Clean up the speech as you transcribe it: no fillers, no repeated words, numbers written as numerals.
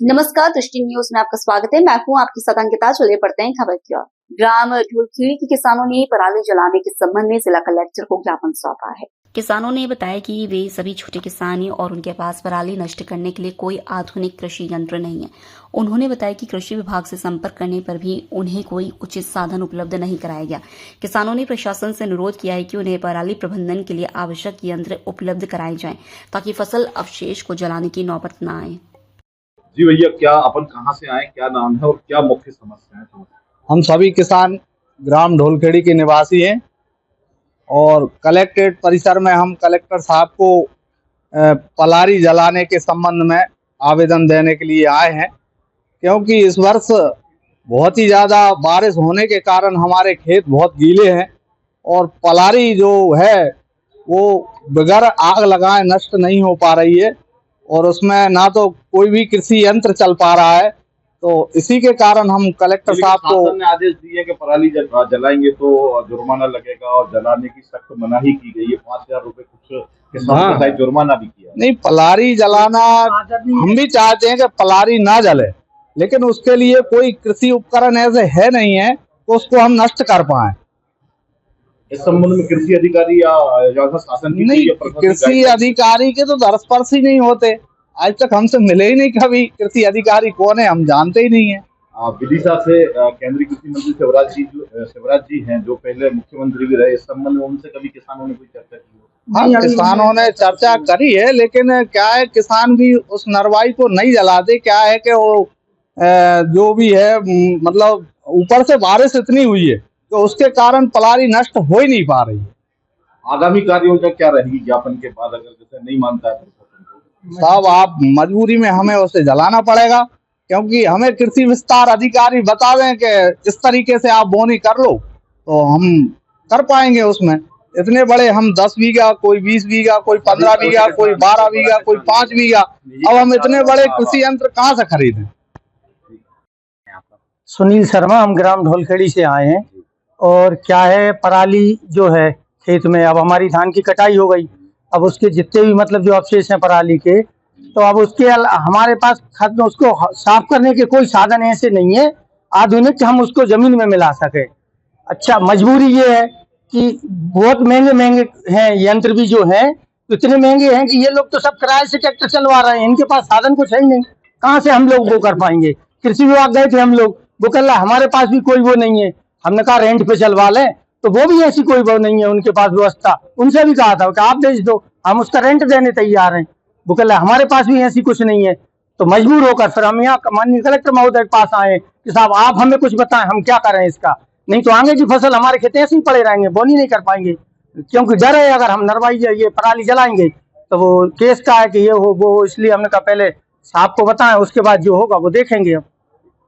नमस्कार, दृष्टि न्यूज में आपका स्वागत है। मैं हूं आपके साथ अंकिता। चलिए पढ़ते हैं खबर की ओर। ग्राम ढोलखेड़ी के किसानों ने पराली जलाने के संबंध में जिला कलेक्टर को ज्ञापन सौंपा है। किसानों ने बताया कि वे सभी छोटे किसान हैं और उनके पास पराली नष्ट करने के लिए कोई आधुनिक कृषि यंत्र नहीं है। उन्होंने बताया कि कृषि विभाग से संपर्क करने पर भी उन्हें कोई उचित साधन उपलब्ध नहीं कराया गया। किसानों ने प्रशासन से अनुरोध किया है कि उन्हें पराली प्रबंधन के लिए आवश्यक यंत्र उपलब्ध कराए जाएं ताकि फसल अवशेष को जलाने की नौबत न आए। जी भैया, क्या अपन कहाँ से आए, क्या नाम है और क्या मुख्य समस्या है? हम सभी किसान ग्राम ढोलखेड़ी के निवासी हैं और कलेक्ट्रेट परिसर में हम कलेक्टर साहब को पलारी जलाने के संबंध में आवेदन देने के लिए आए हैं, क्योंकि इस वर्ष बहुत ही ज़्यादा बारिश होने के कारण हमारे खेत बहुत गीले हैं और पलारी जो है वो बगैर आग लगाए नष्ट नहीं हो पा रही है और उसमें ना तो कोई भी कृषि यंत्र चल पा रहा है। तो इसी के कारण हम कलेक्टर साहब को ने आदेश दिए कि पराली जलाएंगे तो जुर्माना लगेगा और जलाने की सख्त मनाही की गई है। 5,000 रुपए कुछ किसानों का जुर्माना भी किया। नहीं, पलारी जलाना हम भी चाहते हैं कि पलारी ना जले, लेकिन उसके लिए कोई कृषि उपकरण ऐसे है नहीं है तो उसको हम नष्ट कर पाए। इस संबंध में कृषि अधिकारी या शासन की नहीं, कृषि अधिकारी के तो दरस्पर्श ही नहीं होते। आज तक हमसे मिले ही नहीं कभी। कृषि अधिकारी कौन है हम जानते ही नहीं है। विदिशा से केंद्रीय कृषि मंत्री शिवराज जी हैं, जो पहले मुख्यमंत्री भी रहे। इस संबंध में उनसे कभी किसानों ने कोई चर्चा की? हाँ, किसानों ने चर्चा करी है, लेकिन क्या है, किसान भी उस नरवाई को नहीं जलाते। क्या है कि वो जो भी है, मतलब ऊपर से बारिश इतनी हुई है तो उसके कारण पलारी नष्ट हो ही नहीं पा रही है। आगामी कार्य योजना क्या रहेगी ज्ञापन के बाद, अगर जैसे नहीं मानता है साहब? आप मजबूरी में हमें उसे जलाना पड़ेगा, क्योंकि हमें कृषि विस्तार अधिकारी बतावें कि इस तरीके से आप बोनी कर लो तो हम कर पाएंगे। उसमें इतने बड़े हम 10 बीघा, कोई 20 बीघा, कोई 15 बीघा, कोई 12 बीघा, कोई 5 बीघा, अब हम इतने बड़े कृषि यंत्र कहाँ से खरीदें? सुनील शर्मा, हम ग्राम ढोलखेड़ी से आए हैं। और क्या है, पराली जो है खेत में, अब हमारी धान की कटाई हो गई, अब उसके जितने भी मतलब जो अवशेष हैं पराली के, तो अब उसके हमारे पास उसको साफ करने के कोई साधन ऐसे नहीं है आधुनिक हम उसको जमीन में मिला सके। अच्छा, मजबूरी ये है कि बहुत महंगे महंगे हैं यंत्र भी जो हैं, तो इतने महंगे हैं कि ये लोग तो सब किराए से ट्रैक्टर चलवा रहे हैं, इनके पास साधन कुछ है ही नहीं। कहाँ से हम लोग वो कर पाएंगे? कृषि विभाग गए थे हम लोग, वो कह रहा हमारे पास भी कोई वो नहीं है। हमने कहा रेंट पे चलवा लें, तो वो भी ऐसी कोई वो नहीं है उनके पास व्यवस्था। उनसे भी कहा था कि आप भेज दो, हम उसका रेंट देने तैयार हैं। वो कह रहा हमारे पास भी ऐसी कुछ नहीं है। तो मजबूर होकर फिर हम यहाँ माननीय कलेक्टर महोदय के पास आए कि साहब आप हमें कुछ बताएं, हम क्या करें इसका, नहीं तो आगे की फसल हमारे खेत ऐसे ही पड़े रहेंगे, बोनी नहीं कर पाएंगे। क्योंकि डर है अगर हम नरवाई ये पराली जलाएंगे तो वो केस का है कि ये हो वो, इसलिए हमने कहा पहले साहब को बताएं, उसके बाद जो होगा वो देखेंगे।